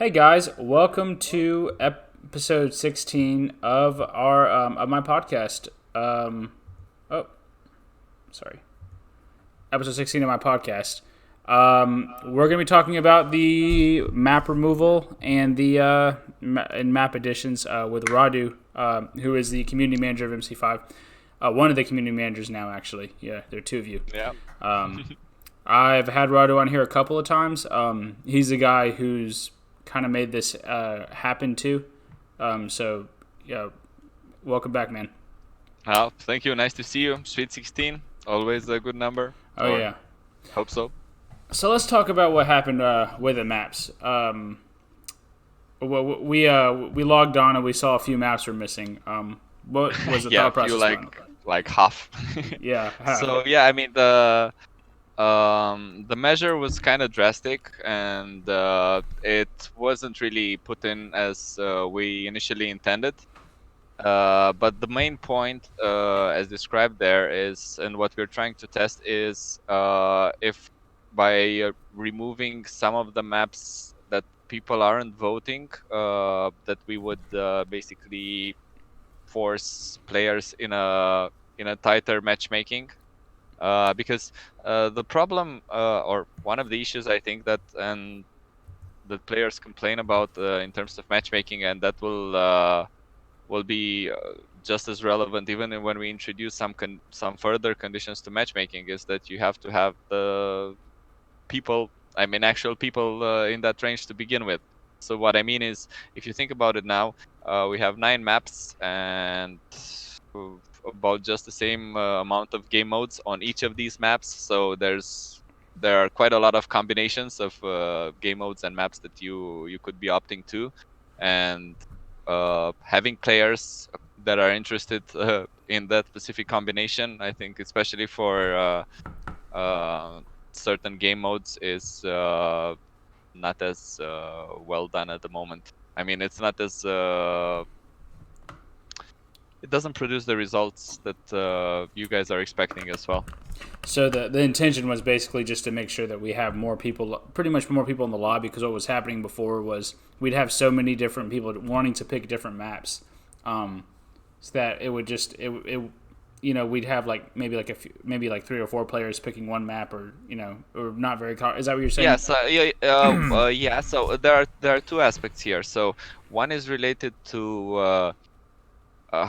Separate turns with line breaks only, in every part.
Hey guys, welcome to episode 16 of our of my podcast. Oh, sorry, episode 16 of my podcast. We're gonna be talking about the map removal and the and map additions with Radu, who is the community manager of MC5. One of the community managers now, actually. Yeah, there are two of you.
Yeah.
I've had Radu on here a couple of times. He's the guy who's kind of made this happen too. So, yeah, welcome back, man.
Thank you. Nice to see you. Sweet 16. Always a good number.
Oh, yeah.
Hope so.
So let's talk about what happened with the maps. We logged on and we saw a few maps were missing. What was the
Yeah,
thought process?
you like half.
Yeah.
So yeah, I mean the measure was kind of drastic, and it wasn't really put in as we initially intended. But the main point, as described there, is, and what we're trying to test is if by removing some of the maps that people aren't voting, that we would basically force players in a tighter matchmaking. Because the problem, or one of the issues, I think that and that players complain about in terms of matchmaking, and that will be just as relevant even when we introduce some further conditions to matchmaking, is that you have to have the people, I mean actual people in that range to begin with. So what I mean is, if you think about it now, we have 9 maps and about just the same amount of game modes on each of these maps. So there are quite a lot of combinations of game modes and maps that you could be opting to, and having players that are interested in that specific combination, I think especially for certain game modes, is not as well done at the moment. I mean, it's not as it doesn't produce the results that you guys are expecting as well.
So the intention was basically just to make sure that we have more people, pretty much more people in the lobby, because what was happening before was we'd have so many different people wanting to pick different maps, so that it would just we'd have like maybe like maybe like 3 or 4 players picking one map, or or not very. Is that what you're saying?
Yes, yeah. So there are two aspects here. So one is related to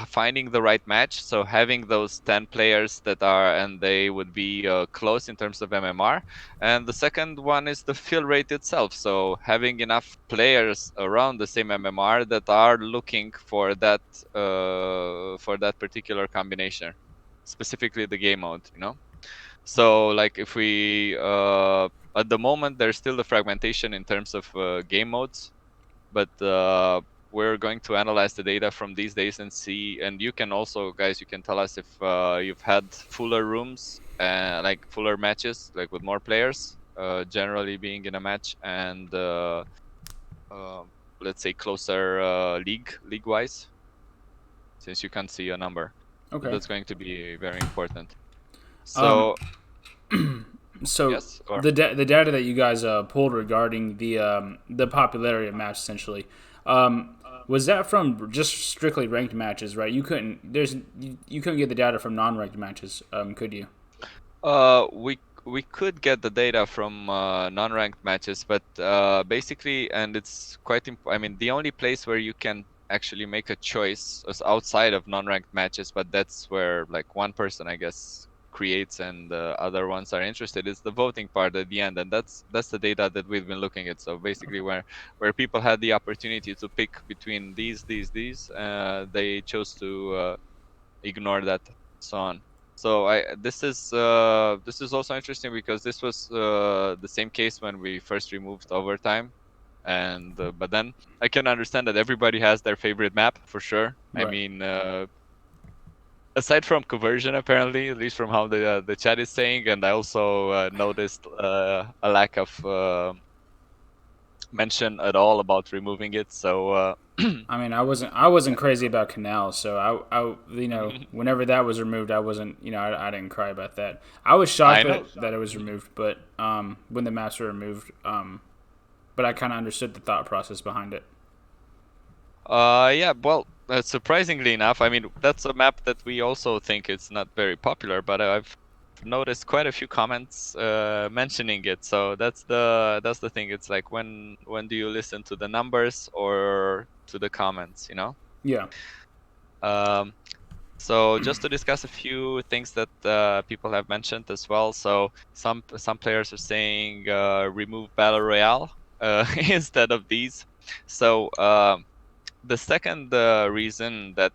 finding the right match, so having those 10 players that are, and they would be close in terms of MMR. And the second one is the fill rate itself, so having enough players around the same MMR that are looking for that particular combination, specifically the game mode, So like if we at the moment there's still the fragmentation in terms of game modes, but we're going to analyze the data from these days and see. And you can also, guys, you can tell us if you've had fuller rooms, like fuller matches, like with more players generally being in a match, and let's say closer league wise, since you can't see a number.
Okay.
So that's going to be very important. So
so
yes,
the data that you guys pulled regarding the popularity of maps, essentially, was that from just strictly ranked matches, right? You couldn't get the data from non-ranked matches, could you?
We could get the data from non-ranked matches, but basically, and it's quite I mean, the only place where you can actually make a choice is outside of non-ranked matches, but that's where like one person, I guess, creates and the other ones are interested, is the voting part at the end, and that's the data that we've been looking at. So basically, where people had the opportunity to pick between these, they chose to ignore that, so on. So this is also interesting, because this was the same case when we first removed overtime, and but then I can understand that everybody has their favorite map for sure.
Right.
I mean, aside from conversion, apparently, at least from how the chat is saying, and I also noticed a lack of mention at all about removing it. So
I mean, I wasn't crazy about Canal, so I whenever that was removed, I wasn't I didn't cry about that. I was shocked that it was removed, but when the maps were removed, but I kind of understood the thought process behind it.
Yeah, well, surprisingly enough, I mean, that's a map that we also think is not very popular, but I've noticed quite a few comments mentioning it. So that's the thing. It's like when do you listen to the numbers or to the comments, you know?
Yeah.
Um, so just to discuss a few things that people have mentioned as well. So some players are saying remove Battle Royale instead of these. So the second reason that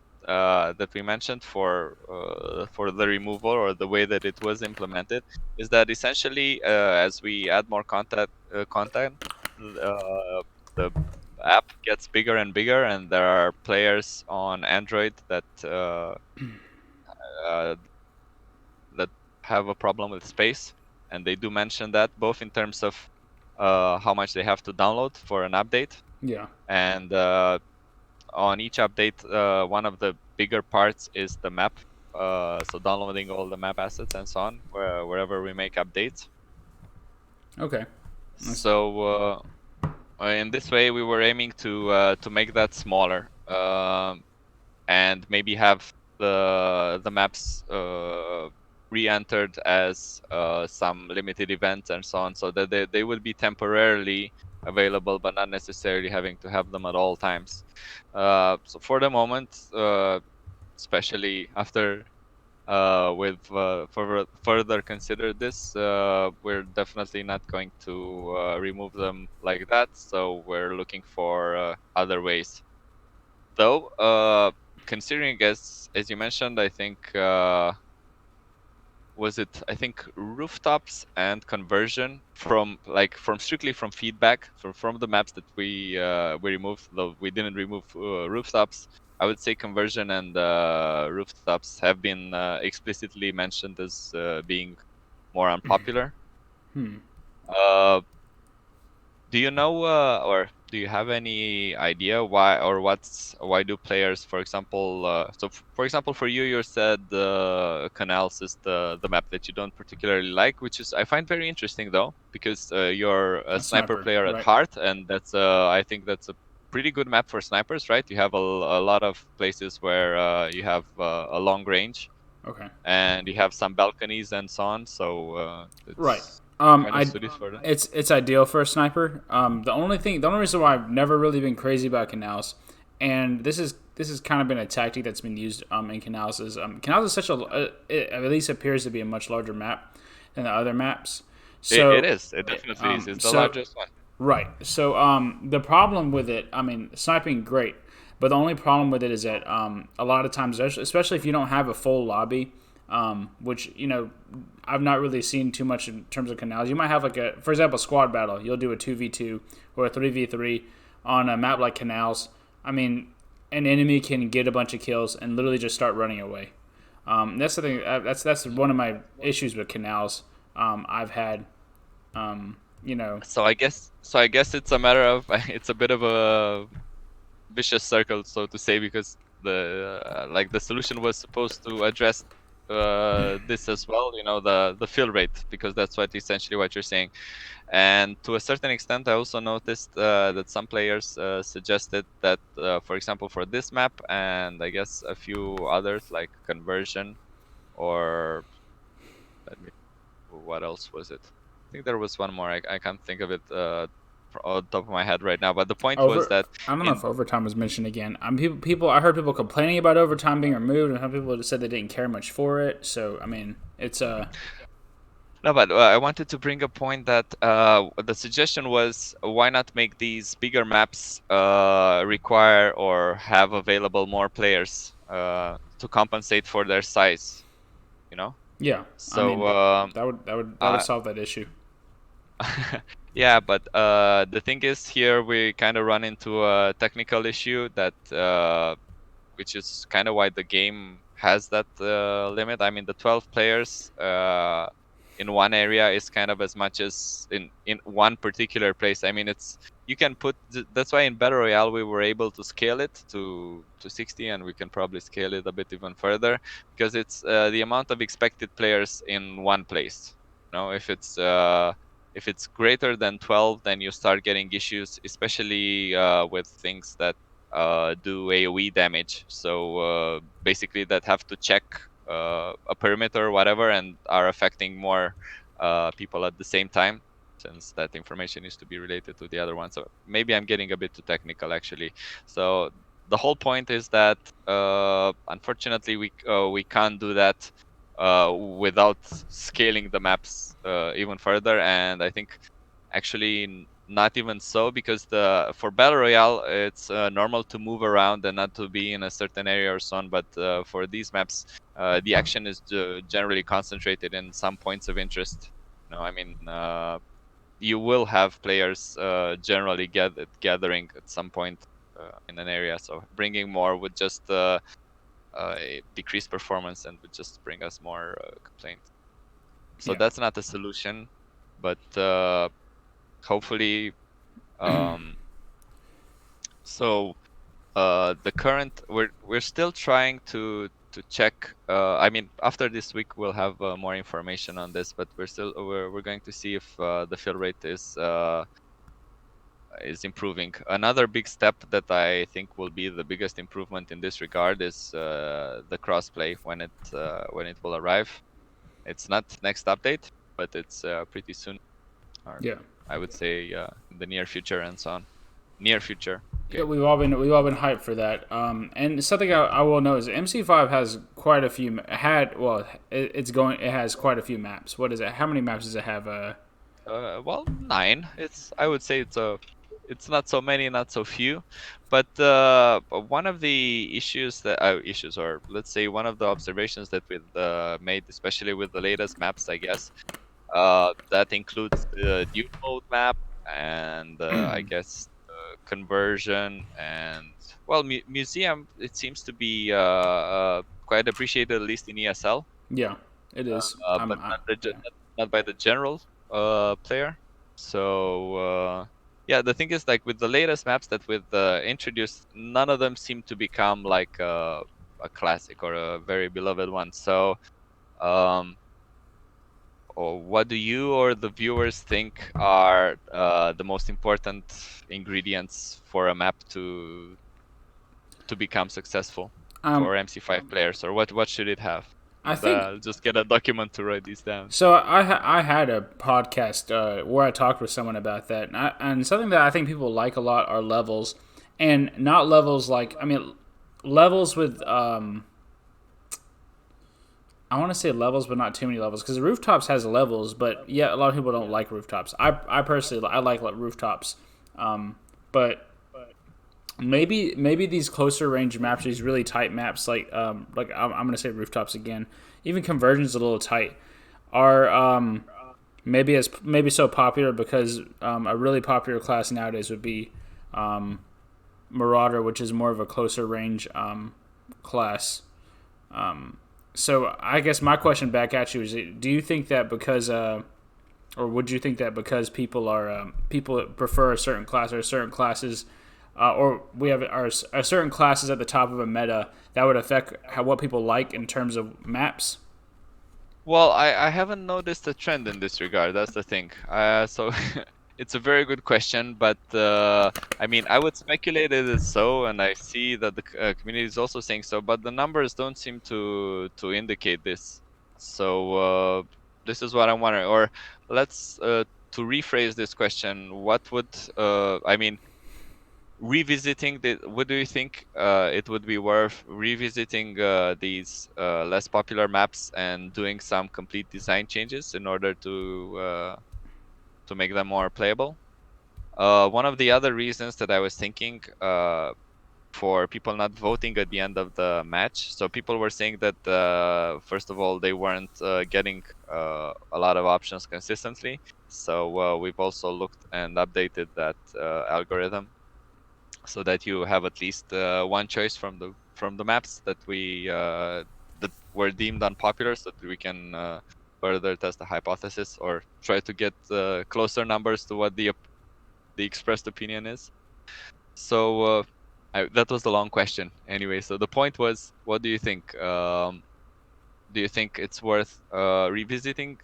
we mentioned for the removal or the way that it was implemented is that essentially as we add more content, the app gets bigger and bigger, and there are players on Android uh, that have a problem with space, and they do mention that both in terms of how much they have to download for an update,
Yeah.
and on each update, one of the bigger parts is the map. So downloading all the map assets and so on, wherever we make updates.
Okay.
So in this way, we were aiming to make that smaller, and maybe have the maps re-entered as some limited events and so on, so that they will be temporarily available, but not necessarily having to have them at all times. So for the moment, especially after with further consider this, we're definitely not going to remove them like that. So we're looking for other ways. Though, considering as you mentioned, I think I think rooftops and conversion from strictly from feedback from the maps that we removed, though we didn't remove rooftops. I would say conversion and rooftops have been explicitly mentioned as being more unpopular.
Hmm.
Uh, do you know, or do you have any idea why do players, for example, for example, for you, you said Canals is the map that you don't particularly like, which is I find very interesting though, because you're a
A
sniper
sniper,
player at
right?
heart, and that's I think that's a pretty good map for snipers, right? You have a lot of places where you have a long range,
Okay.
and you have some balconies and so on, so
Right.
it's kind of
I
suited for that.
it's ideal for a sniper. The only reason why I've never really been crazy about canals, and this has kind of been a tactic that's been used in canals is canals is such it at least appears to be a much larger map than the other maps.
It
So
is. It definitely is. It's the
so
largest one.
right. So the problem with it, I mean, sniping great, but the only problem with it is that a lot of times, especially if you don't have a full lobby, which I've not really seen too much in terms of canals. You might have like for example, squad battle. You'll do a 2v2 or a 3v3 on a map like canals. I mean, an enemy can get a bunch of kills and literally just start running away. That's the thing. That's one of my issues with canals. I've had. You know.
So I guess it's a matter of it's a bit of a vicious circle, so to say, because the solution was supposed to address this as well. The fill rate, because that's essentially what you're saying. And to a certain extent, I also noticed that some players suggested that, for example, for this map, and I guess a few others like conversion, or let me, what else was it? I think there was one more. I can't think of it on top of my head right now. But the point was
Over,
that
I don't know
in
if overtime was mentioned again. I heard people complaining about overtime being removed, and some people just said they didn't care much for it. So I mean, it's
no, but I wanted to bring a point that the suggestion was, why not make these bigger maps require or have available more players to compensate for their size, you know?
yeah. I
So
mean, that would
uh,
solve that issue.
yeah, but the thing is, here we kind of run into a technical issue that which is kind of why the game has that limit. I mean, the 12 players in one area is kind of as much as in one particular place. I mean, you can that's why in Battle Royale we were able to scale it to 60, and we can probably scale it a bit even further, because it's the amount of expected players in one place. If it's If it's greater than 12, then you start getting issues, especially with things that do AoE damage. So basically, that have to check a perimeter or whatever, and are affecting more people at the same time, since that information is to be related to the other one. So maybe I'm getting a bit too technical, actually. So the whole point is that unfortunately we can't do that without scaling the maps even further. And I think actually not even so, because for battle royale it's normal to move around and not to be in a certain area or so on. But for these maps, the action is generally concentrated in some points of interest. I mean, you will have players generally gathering at some point in an area. So bringing more would just decrease performance and would just bring us more complaints. So that's not a solution, but hopefully. So the current, we're still trying to check. I mean, after this week we'll have more information on this, but we're going to see if the fill rate is improving. Another big step that I think will be the biggest improvement in this regard is the crossplay when it will arrive. It's not next update, but it's pretty soon. Or I would say in the near future and so on. Near future. Okay.
Yeah, we've all been hyped for that. And something I will know is MC5 has quite a few it has quite a few maps. What is it? How many maps does it have?
Well, 9. I would say it's not so many, not so few. But one of the issues or let's say one of the observations that we've made, especially with the latest maps, I guess, that includes the dual mode map and I guess conversion and museum. It seems to be quite appreciated, at least in ESL.
Yeah, it is.
But not by the general player. So yeah, the thing is, like with the latest maps that we've introduced, none of them seem to become like a classic or a very beloved one. So or what do you or the viewers think are the most important ingredients for a map to become successful for MC5 players, or what should it have?
I think
I'll just get a document to write these down.
So I had a podcast where I talked with someone about that, and something that I think people like a lot are levels, and not levels like levels with I want to say levels, but not too many levels, because rooftops has levels, but yeah, a lot of people don't like rooftops. I personally I like rooftops, but maybe these closer range maps, these really tight maps, like I'm gonna say rooftops again. Even conversion's a little tight. Are maybe so popular because a really popular class nowadays would be Marauder, which is more of a closer range class. So I guess my question back at you is: do you think that because, or would you think that because people prefer a certain class or certain classes, or we have are certain classes at the top of a meta that would affect what people like in terms of maps?
Well, I haven't noticed a trend in this regard. That's the thing. So it's a very good question, but I mean, I would speculate it is so, and I see that the community is also saying so, but the numbers don't seem to indicate this. So this is what I'm wondering. Or let's to rephrase this question: what would I mean? Revisiting what do you think it would be worth revisiting these less popular maps and doing some complete design changes in order to make them more playable? One of the other reasons that I was thinking for people not voting at the end of the match, so people were saying that first of all they weren't getting a lot of options consistently. So we've also looked and updated that algorithm, so that you have at least one choice from the maps that that were deemed unpopular, so that we can further test the hypothesis or try to get closer numbers to what the expressed opinion is. So that was the long question. Anyway, so the point was, what do you think? Do you think it's worth revisiting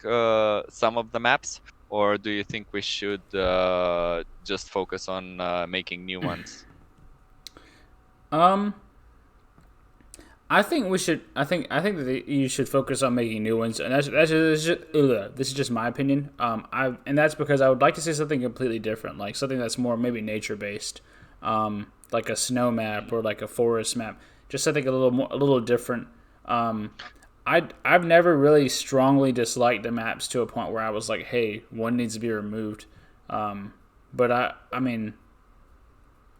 some of the maps, or do you think we should just focus on making new ones?
Um, I think we should. I think that you should focus on making new ones, and this is just my opinion. And that's because I would like to see something completely different, like something that's more maybe nature based, like a snow map or like a forest map. Just something a little different. I've never really strongly disliked the maps to a point where I was like, hey, one needs to be removed. But I mean,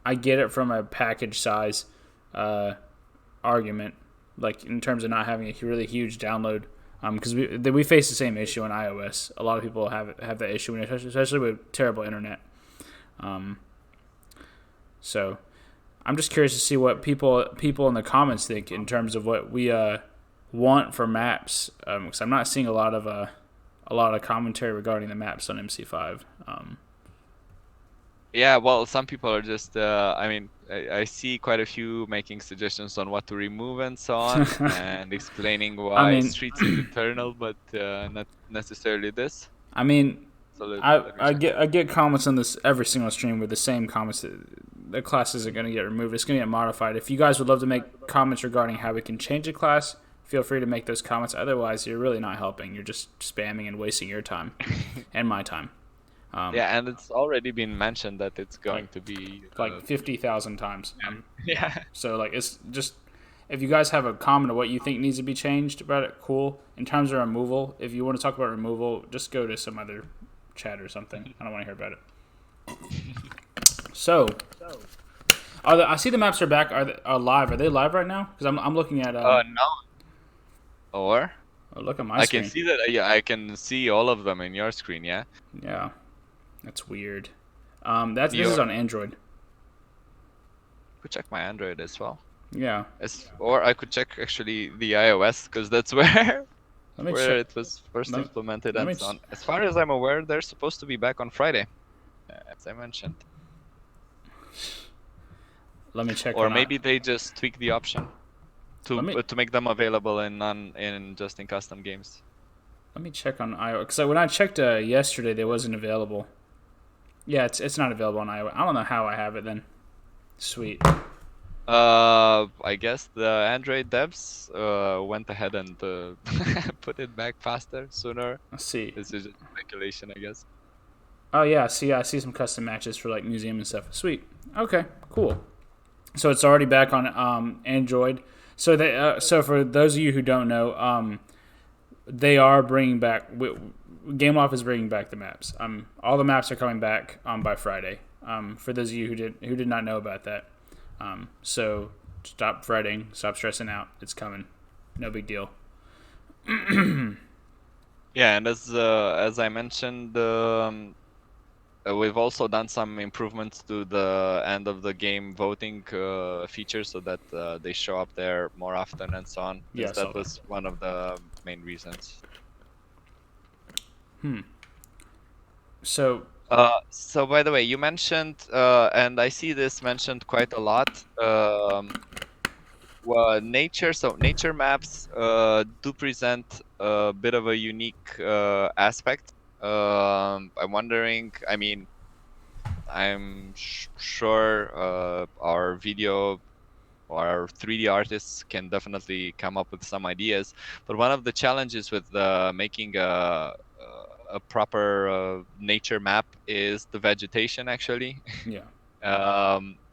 I get it from a package size argument, like in terms of not having a really huge download. Because we face the same issue on iOS. A lot of people have that issue, especially with terrible internet. So I'm just curious to see what people in the comments think in terms of what we want for maps. Because I'm not seeing a lot of commentary regarding the maps on MC5.
Yeah, well, some people are just, I mean, I see quite a few making suggestions on what to remove and so on, and explaining
I
why
mean,
streets is eternal, but not necessarily this.
I mean,
So let me
I
check.
get comments on this every single stream with the same comments that the class isn't going to get removed. It's going to get modified. If you guys would love to make comments regarding how we can change a class, feel free to make those comments. Otherwise, you're really not helping. You're just spamming and wasting your time and my time.
Yeah, and it's already been mentioned that it's
Like
going to be.
50,000 times.
Yeah.
So like it's just if you guys have a comment of what you think needs to be changed about it, cool. In terms of removal, if you want to talk about removal, just go to some other chat or something. I don't want to hear about it. So, I see the maps are back. Are live? Are they live right now? Because I'm looking at.
No. Or
Oh, look at my
I
screen.
can see that. Yeah, I can see all of them in your screen. Yeah.
Yeah, that's weird. This is on Android.
Could check my Android as well.
Yeah.
Or I could check actually the iOS because that's where
Let me
where
check.
it was first implemented
let me
and so on. As far as I'm aware, they're supposed to be back on Friday, as I mentioned.
Let me check.
Or maybe they just tweak the option to make them available in just in custom games.
Let me check on iOS. Because when I checked yesterday, they wasn't available. Yeah, it's not available on iOS. I don't know how I have it then. Sweet.
I guess the Android devs went ahead and put it back faster, sooner.
Let's see.
This is just speculation, I guess.
Oh yeah, I see some custom matches for like museum and stuff. Sweet. Okay, cool. So it's already back on Android. So for those of you who don't know, they are bringing back. GameLoft is bringing back the maps. All the maps are coming back by Friday. For those of you who did not know about that. So stop fretting, stop stressing out. It's coming. No big deal.
Yeah, and as I mentioned, we've also done some improvements to the end of the game voting feature so that they show up there more often and so on.
Yeah,
that was one of the main reasons.
So
by the way, you mentioned, and I see this mentioned quite a lot, nature. So nature maps do present a bit of a unique aspect. I'm wondering, I mean, I'm sure our video or our 3D artists can definitely come up with some ideas. But one of the challenges with making a proper nature map is the vegetation, actually.
yeah.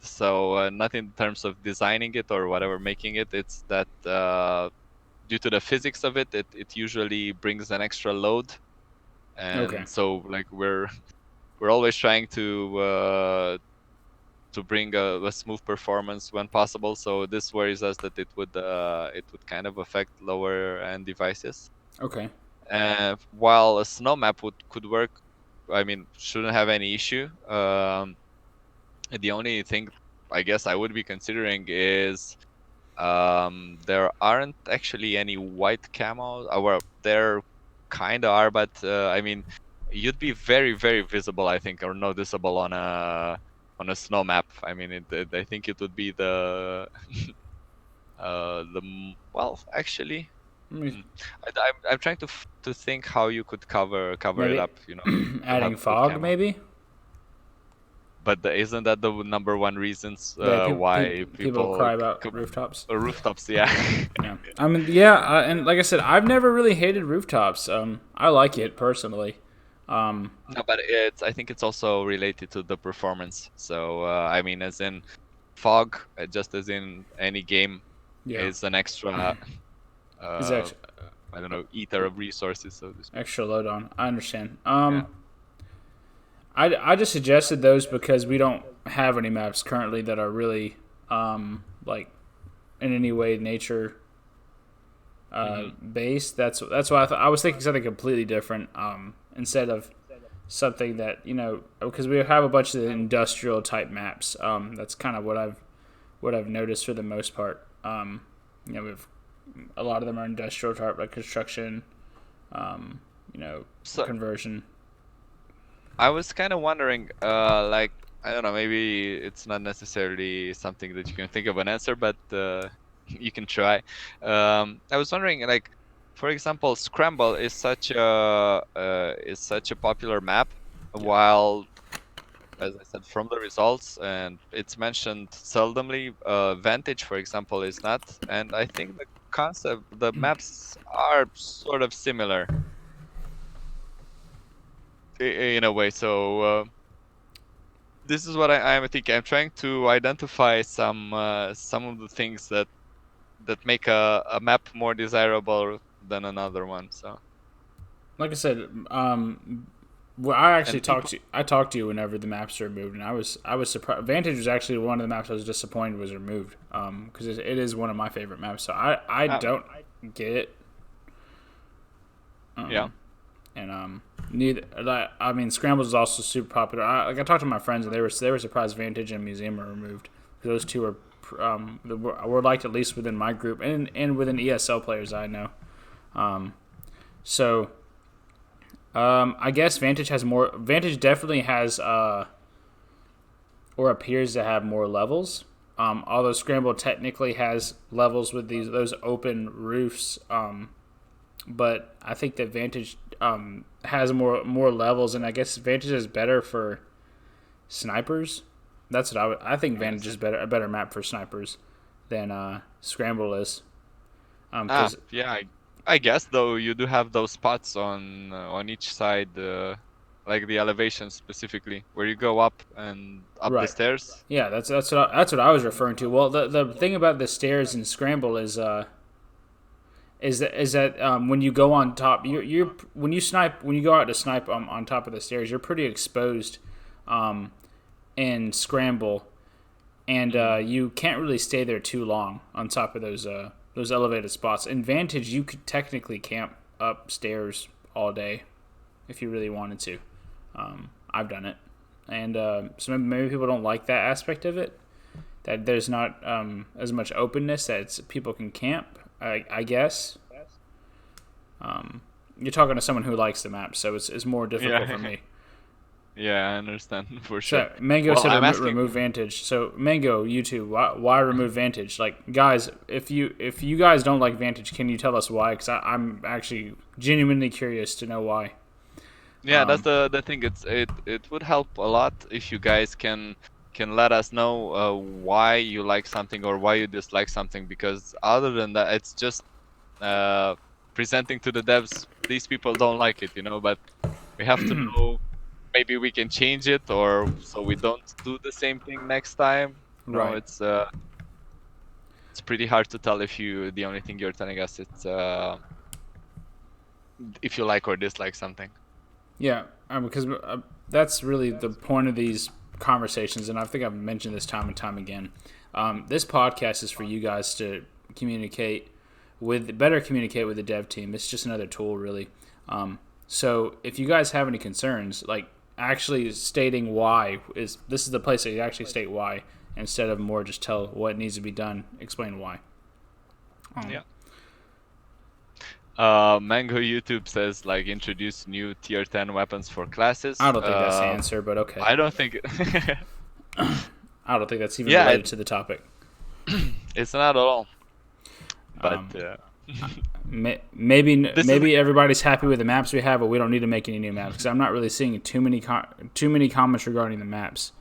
So not in terms of designing it or whatever, making it, it's that due to the physics of it, it usually brings an extra load. And so like we're always trying to bring a smooth performance when possible. So this worries us that it would kind of affect lower end devices.
Okay.
While a snow map could work, I mean, shouldn't have any issue. The only thing I guess I would be considering is there aren't actually any white camos. Well, there kind of are, but I mean, you'd be very, very visible, I think, or noticeable on a snow map. I mean, I think it would be well, actually, I'm trying to think how you could cover it
Maybe
up. You could
adding
have good
fog,
camo.
maybe.
But isn't that the number one reasons
Yeah,
why
people
people
cry about rooftops.
rooftops? Yeah.
Yeah, I mean, yeah, and like I said, I've never really hated rooftops. I like it personally.
No, but I think it's also related to the performance. So I mean, as in fog, just as in any game,
Yeah,
is an extra
is
uh,
actually
I don't know, eater of resources, so to speak.
extra load on. I understand.
Yeah.
I just suggested those because we don't have any maps currently that are really like in any way nature based. That's why I was thinking something completely different instead of something that because we have a bunch of industrial type maps. That's kind of what I've noticed for the most part. We've a lot of them are industrial type, like construction,
So
conversion.
I was kind of wondering, like, I don't know, maybe it's not necessarily something that you can think of an answer, but you can try. I was wondering, like, for example, Scramble is such a popular map, while, as I said, from the results, and it's mentioned seldomly, Vantage, for example, is not. And I think the maps are sort of similar in a way. So this is what I'm thinking. I'm trying to identify some of the things that make a map more desirable than another one. So,
Like I said, well, I actually
and people,
talked to you whenever the maps were removed, and I was surprised. Vantage was actually one of the maps I was disappointed was removed. Because it is one of my favorite maps, so I don't get it.
yeah,
And neither. I mean, Scrambles is also super popular. I talked to my friends, and they were surprised Vantage and Museum were removed. Those two were liked at least within my group and within ESL players I know. So I guess Vantage has more. Vantage definitely has or appears to have more levels. Although Scramble technically has levels with those open roofs. But I think that Vantage has more levels, and I guess Vantage is better for snipers. That's what I think. Vantage is a better map for snipers than Scramble is. Cause,
yeah. I guess though you do have those spots on each side, like the elevation specifically, where you go up and up the
right.
stairs.
Yeah, that's what I was referring to. Well, the thing about the stairs in Scramble is that when you go on top, you're when you go out to snipe on top of the stairs, you're pretty exposed in Scramble, and you can't really stay there too long on top of those elevated spots. In Vantage, you could technically camp upstairs all day if you really wanted to. I've done it, and so maybe people don't like that aspect of it. That there's not as much openness that people can camp. I guess. You're talking to someone who likes the map, so it's more difficult for
Yeah,
me.
yeah, I understand for sure.
So Mango
Well,
said
I'm asking.
remove Vantage. So Mango, you two, why remove Vantage? Like guys, if you guys don't like Vantage, can you tell us why? Because I'm actually genuinely curious to know why.
Yeah, that's the thing. It would help a lot if you guys can let us know why you like something or why you dislike something. Because other than that, it's just presenting to the devs. These people don't like it, But we have to know. Maybe we can change it, or so we don't do the same thing next time.
Right.
It's pretty hard to tell if the only thing you're telling us it's if you like or dislike something.
Yeah, because that's really the point of these conversations, and I think I've mentioned this time and time again. This podcast is for you guys to better communicate with the dev team. It's just another tool, really. So if you guys have any concerns, like actually stating why this is the place that you actually state why instead of more just tell what needs to be done, explain why.
Yeah. Mango YouTube says like introduce new tier 10 weapons for classes.
I don't think that's the answer, but okay.
I don't think
I don't think that's even related to the topic.
It's not at all. But This is
maybe everybody's happy with the maps we have, but we don't need to make any new maps because I'm not really seeing too many comments regarding the maps.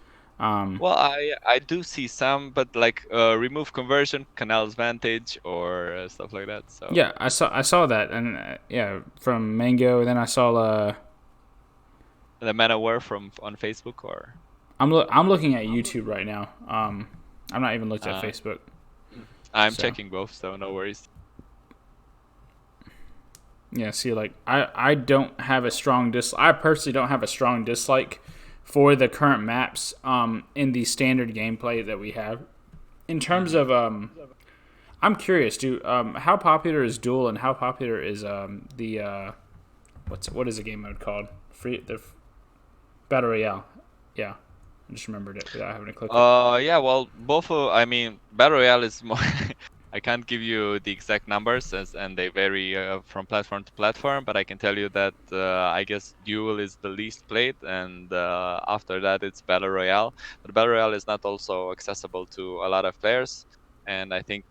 well, I do see some, but like remove conversion, Canal's Vantage, or stuff like that. So
Yeah, I saw that, and yeah, from Mango. And then I saw
the Manowar from on Facebook, or
I'm looking at YouTube right now. I'm not even looked at
uh,
Facebook.
I'm
So
checking both, so no worries.
yeah, see, like I don't have a strong I personally don't have a strong dislike for the current maps in the standard gameplay that we have. In terms
Hmm.
of I'm curious, dude. How popular is Duel and how popular is the what is the game mode called? The Battle Royale. Yeah, I just remembered it without having to click it.
Yeah, well, both I mean, Battle Royale is more. I can't give you the exact numbers and they vary from platform to platform, but I can tell you that I guess Duel is the least played, and after that it's Battle Royale. But Battle Royale is not also accessible to a lot of players, and I think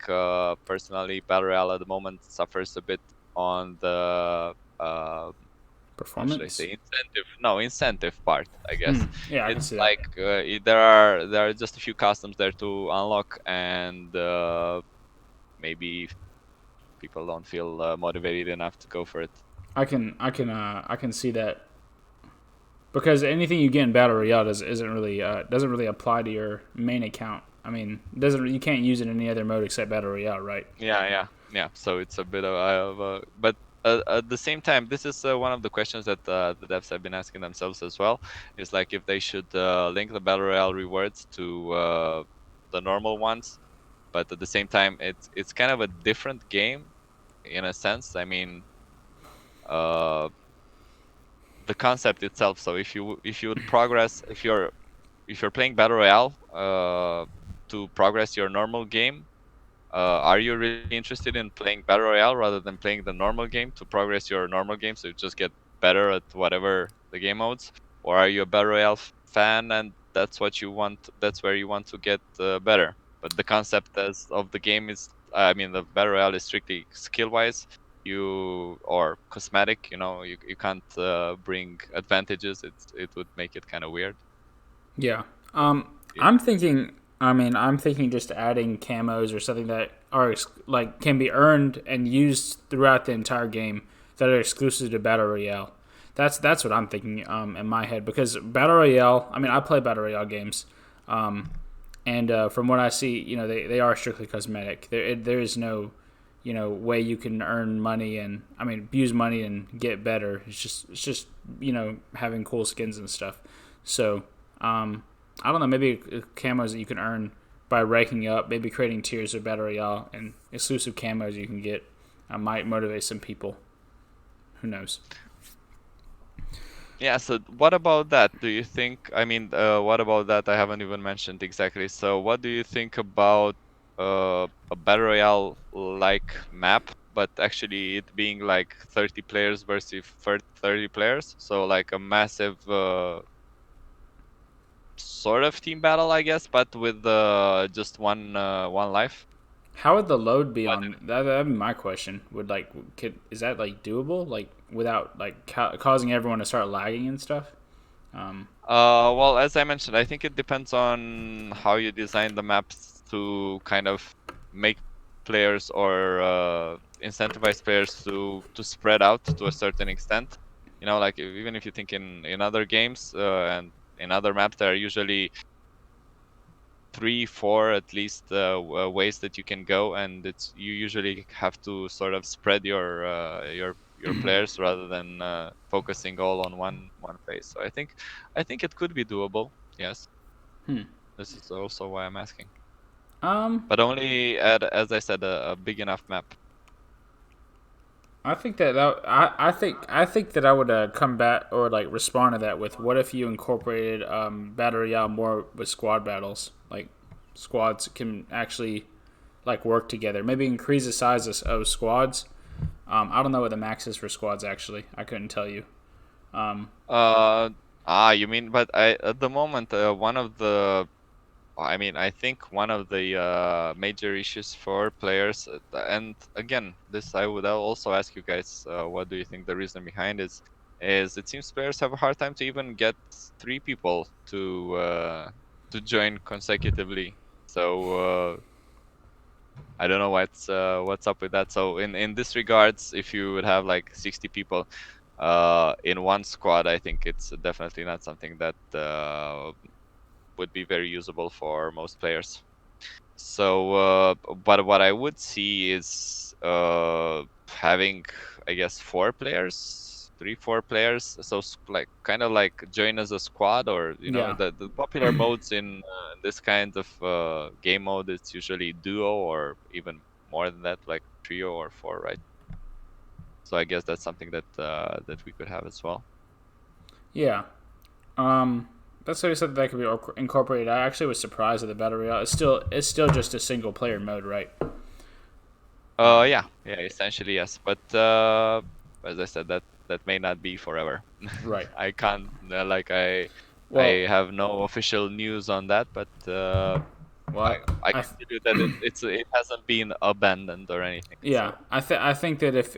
personally Battle Royale at the moment suffers a bit on the how should I
Performance.
say, incentive part, I guess.
Yeah, I can
It's
see that.
like there are just a few customs there to unlock, and maybe people don't feel motivated enough to go for it.
I can see that because anything you get in battle royale doesn't really apply to your main account. I mean, doesn't you can't use it in any other mode except battle royale, right?
Yeah. So it's a bit of a, but at the same time, this is one of the questions that the devs have been asking themselves as well. Is like if they should link the battle royale rewards to the normal ones, but at the same time, it's kind of a different game in a sense. I mean, uh, the concept itself. So if you would progress, if you're playing battle royale to progress your normal game, are you really interested in playing battle royale rather than playing the normal game to progress your normal game, so you just get better at whatever the game modes? Or are you a battle royale fan and that's what you want, that's where you want to get better, but the concept as of the game is, I mean, the battle royale is strictly skill wise, you or cosmetic, you can't bring advantages. It would make it kind of weird.
Yeah.
Yeah.
I'm thinking. I mean, I'm thinking just adding camos or something that are like can be earned and used throughout the entire game that are exclusive to battle royale. That's what I'm thinking in my head because battle royale. I mean, I play battle royale games, and from what I see, they are strictly cosmetic. There is no way you can earn money and I mean use money and get better. It's just having cool skins and stuff. So I don't know, maybe camos that you can earn by ranking up, maybe creating tiers of battle royale and exclusive camos you can get might motivate some people. Who knows?
Yeah, so what about that? Do you think, I mean, what about that? I haven't even mentioned exactly. So, what do you think about a Battle Royale like map, but actually it being like 30 players versus 30 players? So, like a massive sort of team battle, I guess, but with just one life.
How would the load be
What?
on that? That'd be my question. Is that like doable? Like without like causing everyone to start lagging and stuff? Um,
Well, as I mentioned, I think it depends on how you design the maps to kind of make players or incentivize players to spread out to a certain extent. Like even if you think in other games and in other maps, there are usually three, four at least ways that you can go, and you usually have to sort of spread your players rather than focusing all on one phase. So I think it could be doable. Yes,
hmm.
this is also why I'm asking.
Um,
But only at, as I said, a big enough map.
I think I think that I would come back or like respond to that with what if you incorporated battle royale more with squad battles, like squads can actually like work together. Maybe increase the size of squads. I don't know what the max is for squads actually. I couldn't tell you. Um,
You mean? But I at the moment one of the I mean, I think one of the major issues for players, and again, this I would also ask you guys, what do you think the reason behind is it seems players have a hard time to even get 3 people to join consecutively. So I don't know what's up with that. So in this regards, if you would have like 60 people in one squad, I think it's definitely not something that would be very usable for most players. So, but what I would see is having, I guess, 4 players, 3, 4 players. So like kind of like join as a squad, or
Yeah.
the popular modes in this kind of game mode. It's usually duo or even more than that, like trio or 4, right? So I guess that's something that we could have as well.
Yeah. That's what said that could be incorporated. I actually was surprised at the battle royale. It's still just a single player mode, right?
Yeah, essentially yes. But as I said, that may not be forever.
Right.
I can't I
Well,
have no official news on that, but
well,
I
I
can tell you that it hasn't been abandoned or anything.
yeah,
So
I think that if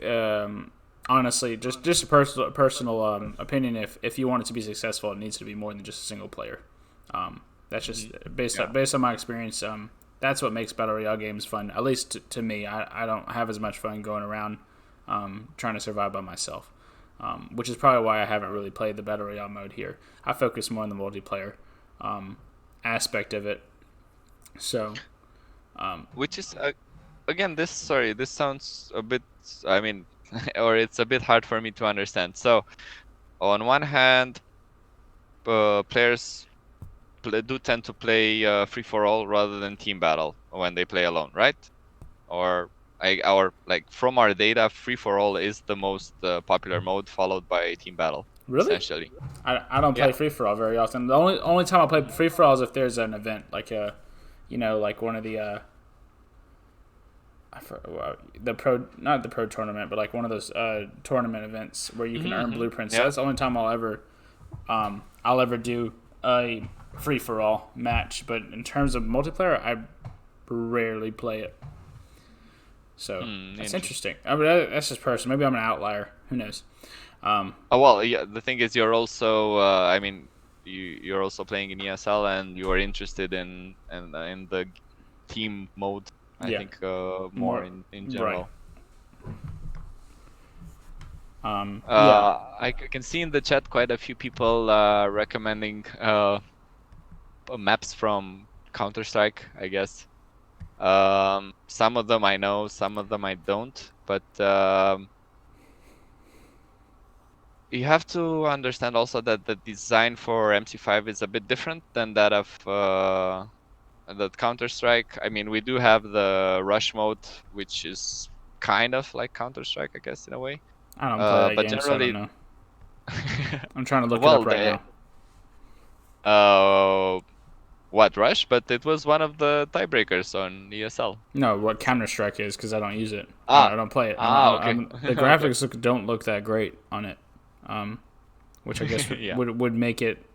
honestly, just a personal opinion, if you want it to be successful, it needs to be more than just a single player. That's just
yeah.
based on my experience. That's what makes battle royale games fun. At least to me, I don't have as much fun going around trying to survive by myself. Which is probably why I haven't really played the battle royale mode here. I focus more on the multiplayer aspect of it. So
Which is again, this sounds a bit, I mean, or it's a bit hard for me to understand. So on one hand, players do tend to play free for all rather than team battle when they play alone, right? Or like from our data, free for all is the most popular mode, followed by team battle,
really,
essentially.
I don't
Yeah.
play free for all very often. The only time I play free for all is if there's an event like like one of the the pro not the pro tournament, but like one of those tournament events where you can earn blueprints. So
Yeah.
that's the only time I'll ever do a free for all match. But in terms of multiplayer, I rarely play it. So that's
Interesting.
interesting. I mean, that's just personal. Maybe I'm an outlier. Who knows?
Oh well, yeah. The thing is, you're also, I mean, you're also playing in ESL, and you are interested in the team mode. I
Yeah,
think more
more
in
right.
general.
Yeah,
I can see in the chat quite a few people recommending maps from Counter-Strike, I guess. Some of them I know, some of them I don't, but you have to understand also that the design for MC5 is a bit different than that of the Counter-Strike. I mean, we do have the rush mode, which is kind of like Counter-Strike, I guess, in a way.
I don't play that
But
game, so I don't
generally,
know. I'm trying to look it
well,
up right now.
uh, what rush? But it was one of the tiebreakers on ESL.
No, what
So
Counter Strike is because I don't use it.
ah
I don't play it.
okay.
The
Okay.
graphics don't look that great on it, which I guess
Yeah.
would make it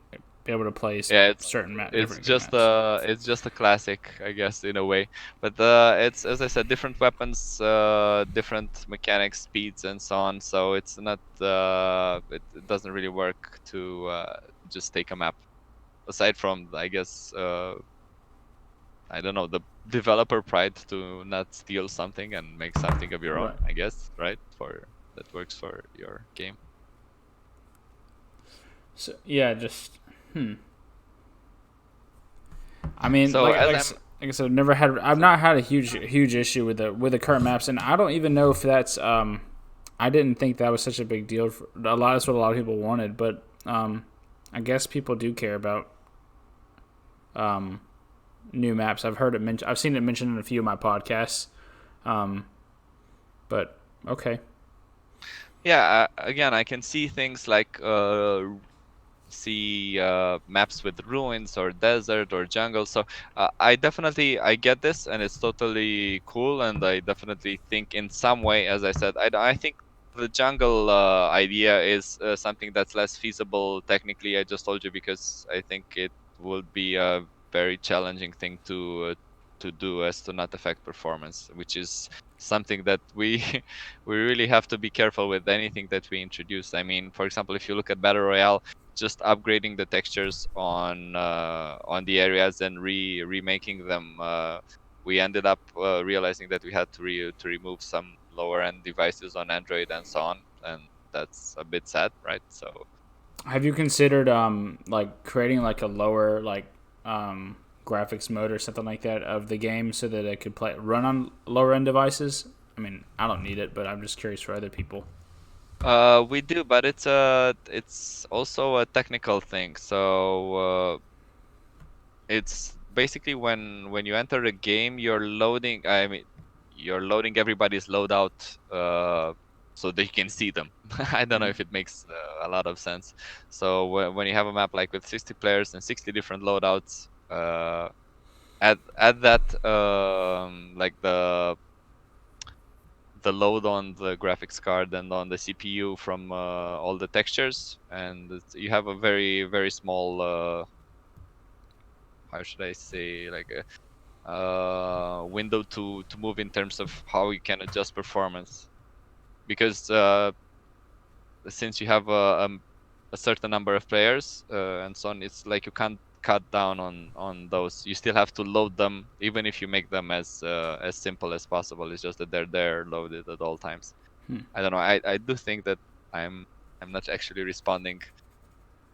be able to play
Yeah,
different good maps.
it's just a classic, I guess, in a way. But it's, as I said, different weapons, different mechanics, speeds, and so on. So it's not it doesn't really work to just take a map. Aside from, I guess, I don't know, the developer pride to not steal something and make something of your own,
Right.
I guess, right? For that works for your game.
So yeah, just I mean,
So as I'm
like I said, I've not had a huge issue with the current maps, and I don't even know if that's I didn't think that was such a big deal. That's what a lot of people wanted, but I guess people do care about new maps. I've seen it mentioned in a few of my podcasts. But okay,
yeah, again, I can see things like maps with ruins or desert or jungle. So I get this, and it's totally cool, and I definitely think in some way, as I said, I think the jungle idea is something that's less feasible technically. I just told you because I think it would be very challenging thing to do as to not affect performance, which is something that we we really have to be careful with anything that we introduce. I mean, for example, if you look at Battle Royale, just upgrading the textures on the areas and remaking them, we ended up realizing that we had to remove some lower end devices on Android and so on, and that's a bit sad, right? So
Have you considered like creating like a lower like graphics mode or something like that of the game so that it could run on lower end devices? I mean, I don't need it, but I'm just curious for other people.
we do, but it's also a technical thing. So it's basically when you enter a game, you're loading. I mean, you're loading everybody's loadout so that you can see them. I don't know if it makes a lot of sense. So when you have a map like with 60 players and 60 different loadouts, add that like the load on the graphics card and on the CPU from all the textures, and you have a very very small how should I say, like a window to move in terms of how you can adjust performance, because since you have a certain number of players and so on, it's like you can't cut down on those. You still have to load them, even if you make them as simple as possible. It's just that they're there loaded at all times. I don't know. I do think that I'm not actually responding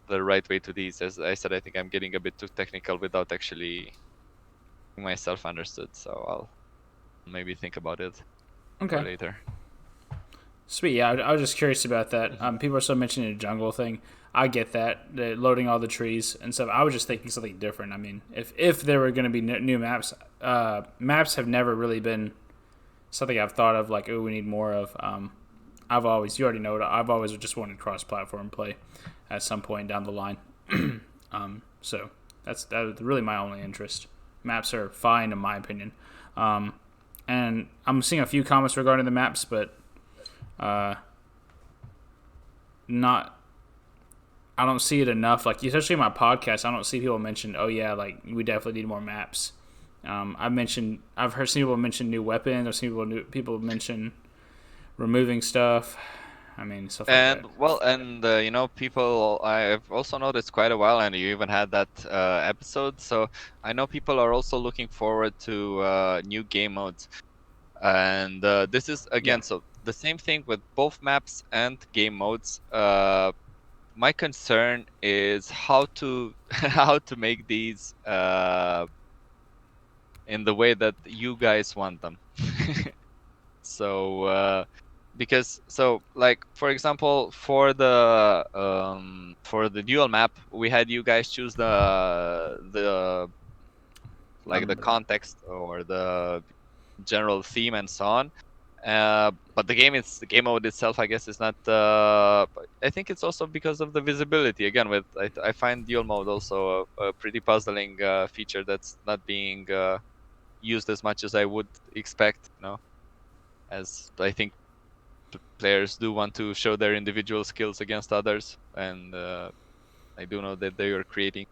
the right way to these. As I said, I think I'm getting a bit too technical without actually myself understood. So I'll maybe think about it for
Okay.
later.
Sweet. Yeah, I was just curious about that. People are still mentioning the jungle thing. I get that, loading all the trees and stuff. I was just thinking something different. I mean, if there were going to be new maps, maps have never really been something I've thought of like, oh, we need more of. I've always, you already know, I've always just wanted cross-platform play at some point down the line. So that's really my only interest. Maps are fine in my opinion, and I'm seeing a few comments regarding the maps, but not. I don't see it enough. Like especially in my podcast, I don't see people mention, "Oh yeah, like we definitely need more seen people mention new weapons. I've seen people mention removing stuff. I mean, stuff like
And
that.
well, and you know, people I've also noticed quite a while, and you even had that episode. So I know people are also looking forward to new game modes, and this is
Yeah.
again so the same thing with both maps and game modes. My concern is how to how to make these in the way that you guys want them. So because so like for example for the dual map, we had you guys choose the
I
like the
remember that.
context or the general theme and so on. But the game mode itself, I guess, is not. I think it's also because of the visibility. Again, with I find dual mode also a pretty puzzling feature that's not being used as much as I would expect. You know, as I think players do want to show their individual skills against others, and I do know that they are creating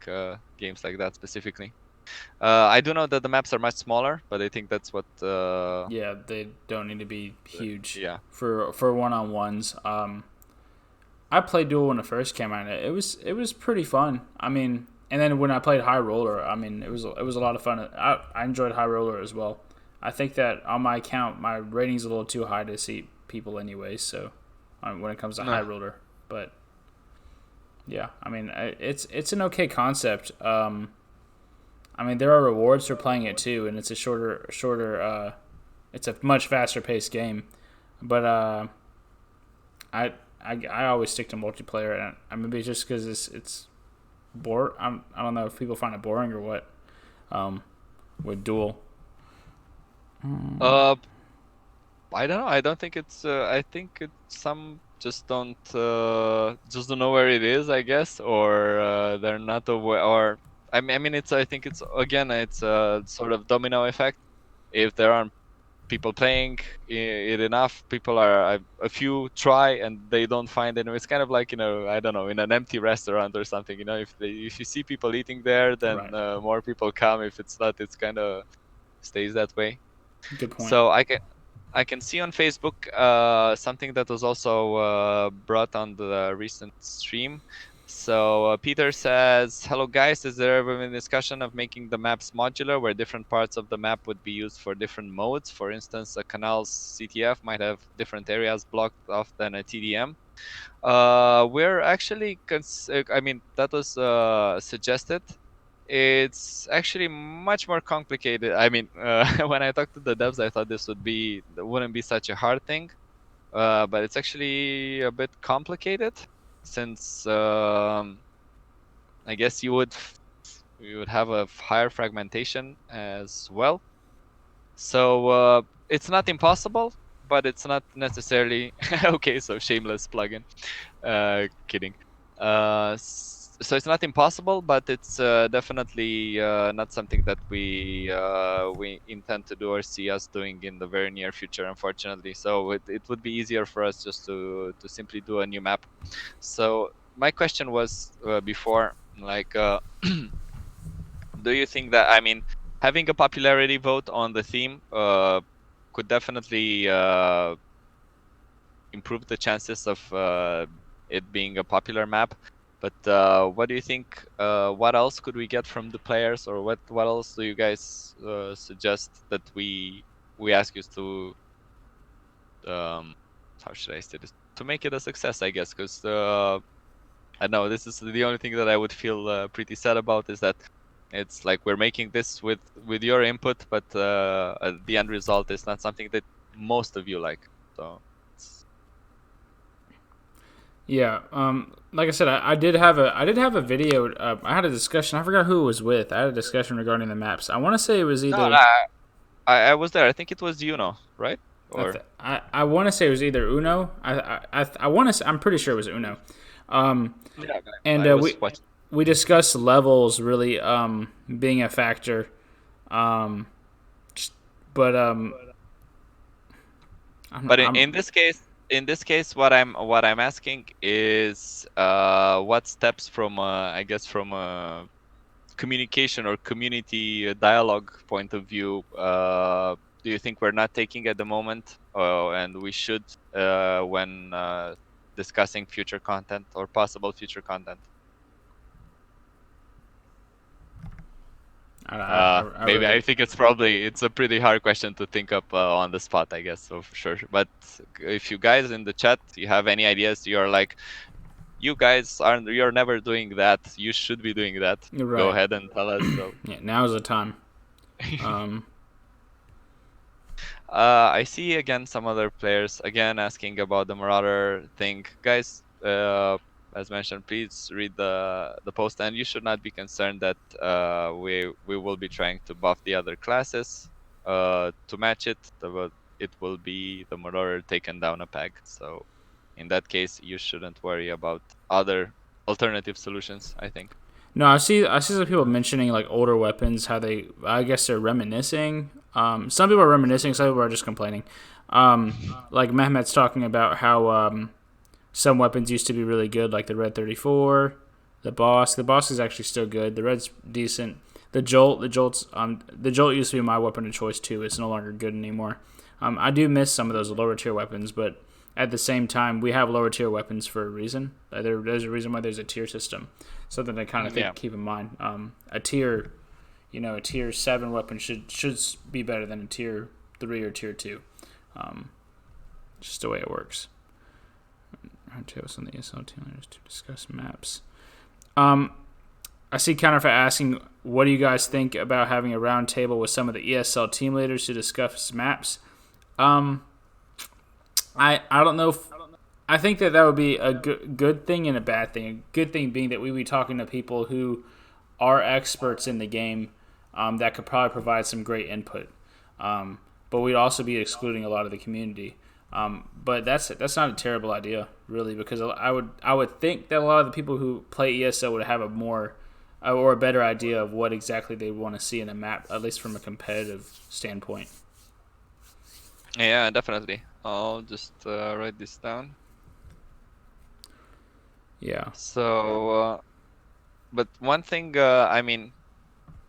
games like that specifically. I do know that the maps are much smaller, but I think that's what.
Yeah, they don't need to be huge
Yeah.
for one-on-ones. I played duel when it first came out. It was pretty fun. I mean, and then when I played high roller, I mean, it was a lot of fun. I enjoyed high roller as well. I think that on my account, my rating's a little too high to see people anyway. So when it comes to high
No.
roller, but yeah, I mean, it's an okay concept. I mean, there are rewards for playing it too, and it's a shorter. It's a much faster paced game, but I always stick to multiplayer, and I maybe it's just because it's bore. I don't know if people find it boring or what. With duel.
Uh, I don't know. I don't think it's. I think some just don't know where it is, I guess, or they're not aware. Or I mean, it's. I think it's again, it's a sort of domino effect. If there aren't people playing it enough. People are a few try and they don't find it. It's kind of like, I don't know, in an empty restaurant or something. If you see people eating there, then
Right.
more people come. If it's not, it's kind of stays that way.
Good point.
So I can see on Facebook something that was also brought on the recent stream. So Peter says, "Hello guys, has there ever been discussion of making the maps modular, where different parts of the map would be used for different modes? For instance, a canal's CTF might have different areas blocked off than a TDM." We're actually, I mean, that was suggested. It's actually much more complicated. I mean, when I talked to the devs, I thought this wouldn't be such a hard thing, but it's actually a bit complicated, since I guess you would have a higher fragmentation as well. So it's not impossible, but it's not necessarily okay. So shameless plugin. Kidding. So it's not impossible, but it's definitely not something that we intend to do or see us doing in the very near future, unfortunately. So it would be easier for us just to simply do a new map. So my question was before, like, do you think that, I mean, having a popularity vote on the theme could definitely improve the chances of it being a popular map? But what do you think? What else could we get from the players, or what else do you guys suggest that we ask you to how should I say this, to make it a success? I guess because I know this is the only thing that I would feel pretty sad about, is that it's like we're making this with your input, but the end result is not something that most of you like. So.
Yeah. Like I said, I did have a video. I had a discussion. I forgot who it was with. I had a discussion regarding the maps. I want to say it was
No,
either.
no, I was there. I think it was right? Or
I want to say it was either Uno. I want to. I'm pretty sure it was Uno.
yeah,
And
I was
we
watching.
we discussed levels really being a factor. Um, but
But
I'm
in this case, what I'm asking is, what steps from I guess from a communication or community dialogue point of view do you think we're not taking at the moment, and we should when discussing future content or possible future content? Maybe
really
I think it's a pretty hard question to think up on the spot, I guess, so for sure. But if you guys in the chat, you have any ideas, you're like, you guys you're never doing that, you should be doing that,
you're
go
right.
ahead and tell us. So
Yeah, now's the time.
I see again some other players again asking about the Marauder thing. Guys, as mentioned, please read the post, and you should not be concerned that we will be trying to buff the other classes to match it. It will be the Marauder taken down a peg. So in that case, you shouldn't worry about other alternative solutions, I think.
No, I see some people mentioning like older weapons, how I guess they're reminiscing. Some people are reminiscing, some people are just complaining. Like Mehmet's talking about how some weapons used to be really good, like the Red 34, the Boss. The Boss is actually still good. The Red's decent. The Jolt used to be my weapon of choice too. It's no longer good anymore. I do miss some of those lower tier weapons, but at the same time, we have lower tier weapons for a reason. There's a reason why there's a tier system. Something to kind of
Yeah.
keep in mind. A tier 7 weapon should be better than a tier 3 or tier 2. Just the way it works. Roundtables on the ESL team leaders to discuss maps. I see Counterfeit asking, what do you guys think about having a round table with some of the ESL team leaders to discuss maps? I don't know if I think that would be a good thing and a bad thing. A good thing being that we'd be talking to people who are experts in the game that could probably provide some great input. But we'd also be excluding a lot of the community. But that's not a terrible idea, really, because I would think that a lot of the people who play ESO would have a more or a better idea of what exactly they want to see in a map, at least from a competitive standpoint.
Yeah, definitely. I'll just write this down.
Yeah.
So, but one thing, I mean,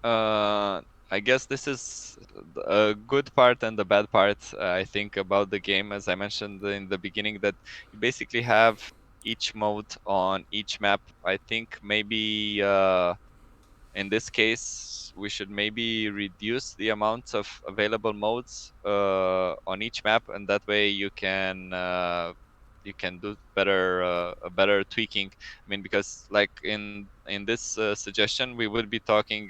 uh, I guess this is a good part and the bad part, I think, about the game. As I mentioned in the beginning, that you basically have each mode on each map. I think maybe in this case, we should maybe reduce the amount of available modes on each map, and that way you can do better a better tweaking. I mean, because like in this suggestion, we would be talking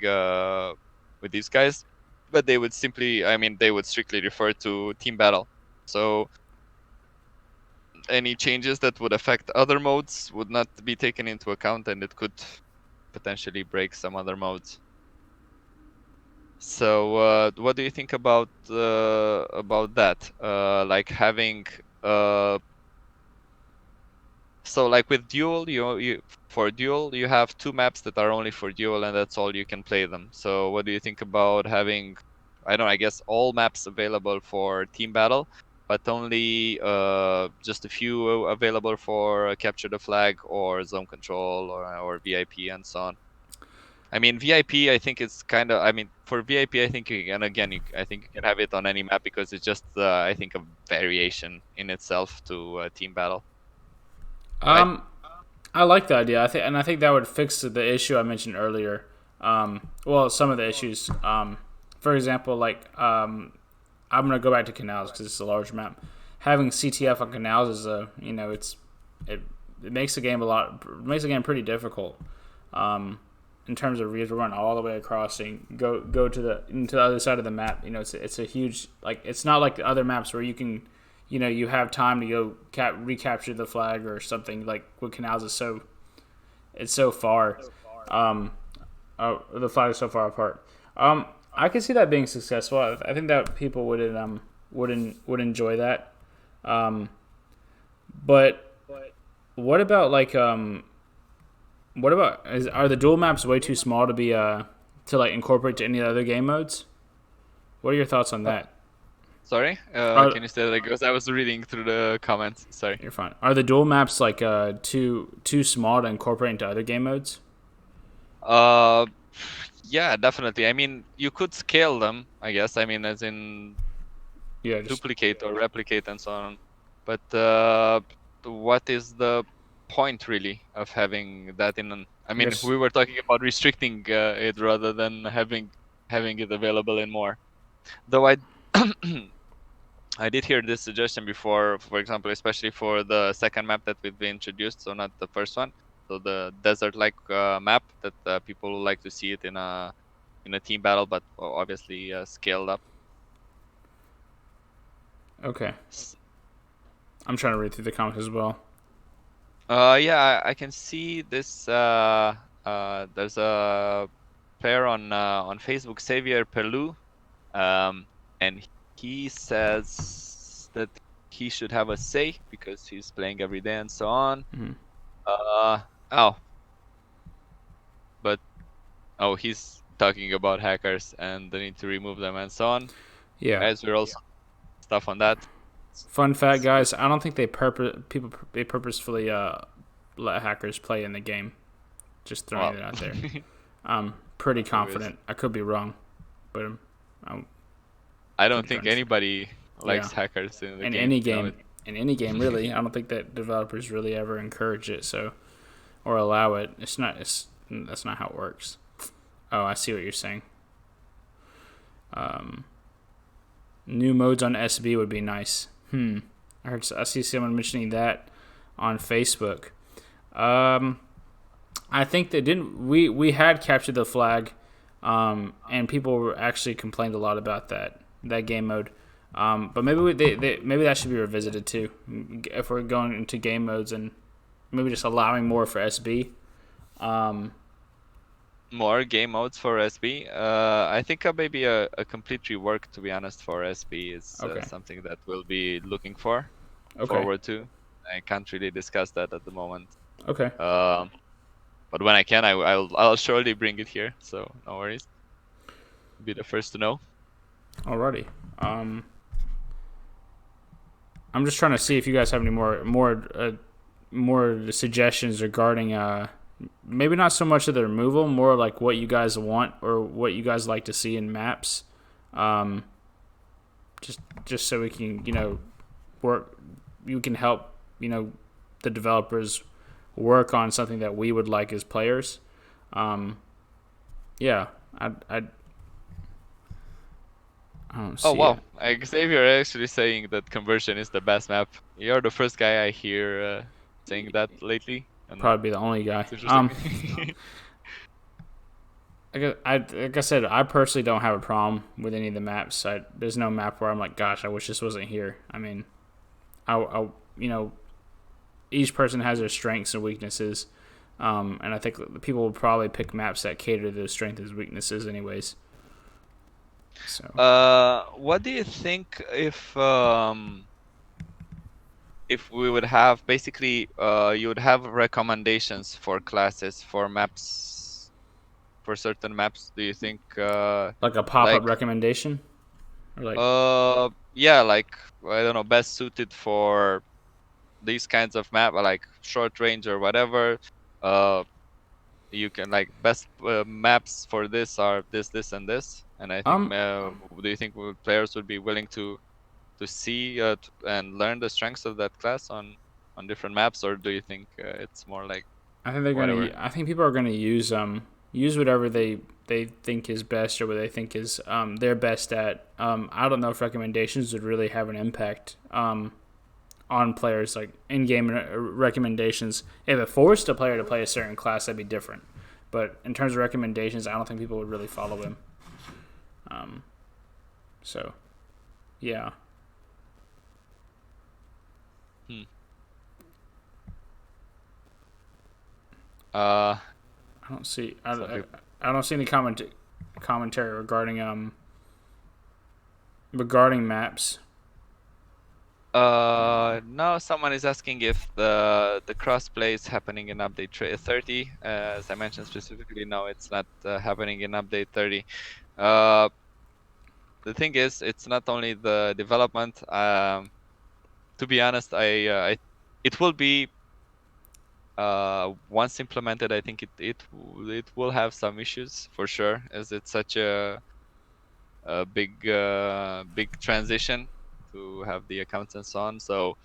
with these guys, but they would simply, I mean, they would strictly refer to team battle. So any changes that would affect other modes would not be taken into account, and it could potentially break some other modes. So, what do you think about that? Like having so like with duel, you for duel you have two maps that are only for duel, and that's all you can play them. So, what do you think about having, I don't know, I guess all maps available for team battle, but only just a few available for capture the flag or zone control or VIP and so on? I mean, VIP, I think it's kind of. I mean, for VIP, I think, and again, I think you can have it on any map because it's just, I think, a variation in itself to team battle, right?
Um, I like the idea. I think that would fix the issue I mentioned earlier. Well, some of the issues. For example, I'm gonna go back to canals because it's a large map. Having CTF on canals is it it makes the game pretty difficult. In terms of reads, we're running all the way across and go to the into the other side of the map. It's a huge, like, it's not like the other maps where you can, you have time to go recapture the flag or something. Like with canals is it's so far. Um, the flag is so far apart. I can see that being successful. I think that people would enjoy that. Um, but what about are the dual maps way too small to be to like incorporate to any other game modes? What are your thoughts on
Uh,
that?
Sorry,
Are
can you say that again? Because I was reading through the comments. Sorry.
You're fine. Are the dual maps like too small to incorporate into other game modes?
Uh, yeah, definitely. I mean, you could scale them, I guess. I mean, as in
Yeah, just
duplicate or replicate and so on. But what is the point really of having that in an? I
I
mean,
guess
we were talking about restricting it rather than having it available in more. Though I I did hear this suggestion before, for example, especially for the second map that we've introduced, so not the first one. So the desert-like map that people would like to see it in a team battle, but obviously scaled up.
okay. I'm trying to read through the comments as well.
Yeah, I can see this. There's a player on Facebook, Xavier Perlu, and he says that he should have a say because he's playing every day and so on.
Mm-hmm.
Uh, oh, but he's talking about hackers and the need to remove them and so on.
Yeah.
Guys, we're also stuff on that.
Fun fact,
It's
guys. I don't think they purposefully let hackers play in the game. Just throwing
well,
it out there. I'm pretty
there is.
confident. I could be wrong, but I'm
I don't
pretty
think
sure.
anybody
Yeah.
likes hackers in the
In
game.
any
You know,
game, in any game, really, I don't think that developers really ever encourage it. So or allow it. That's not how it works. Oh, I see what you're saying. New modes on SB would be nice. I see someone mentioning that on Facebook. I think that didn't we had captured the flag, and people actually complained a lot about that game mode. But maybe maybe that should be revisited too. If we're going into game modes and maybe just allowing more for SB.
more game modes for SB. I think maybe a complete rework, to be honest, for SB is
Okay.
something that we'll be looking
Okay.
forward to. I can't really discuss that at the moment.
Okay.
Um, but when I can, I'll surely bring it here. So no worries. Be the first to know.
Alrighty. Um, I'm just trying to see if you guys have any more suggestions regarding maybe not so much of the removal, more like what you guys want or what you guys like to see in maps. Um, just so we can work, you can help the developers work on something that we would like as players. Yeah, I don't
Oh
see
wow,
it.
Xavier actually saying that conversion is the best map. You're the first guy I hear saying that lately, and
Probably be the only guy.
it's interesting.
Like I said, I personally don't have a problem with any of the maps. There's no map where I'm like, gosh, I wish this wasn't here. I mean, I each person has their strengths and weaknesses, and I think people will probably pick maps that cater to those strengths and weaknesses, anyways. So,
What do you think if we would have basically you would have recommendations for classes for maps for certain maps? Do you think
like a pop-up recommendation, or like
yeah, like I don't know, best suited for these kinds of map, like short range or whatever. You can like best maps for this are this, and this. And I think, do you think players would be willing to see and learn the strengths of that class on different maps, or do you think it's more like
I think they're
whatever?
gonna. I think people are gonna use whatever they think is best or what they think is they're best at. I don't know if recommendations would really have an impact on players, like in-game recommendations. If it forced a player to play a certain class, that'd be different. But in terms of recommendations, I don't think people would really follow him. So, yeah.
Uh,
I don't see. I don't see any commentary regarding maps.
now someone is asking if the crossplay is happening in update 30. As I mentioned specifically, no, it's not happening in update 30. The thing is, it's not only the development. To be honest, it will be once implemented. I think it will have some issues for sure, as it's such a big transition to have the accounts and so on. So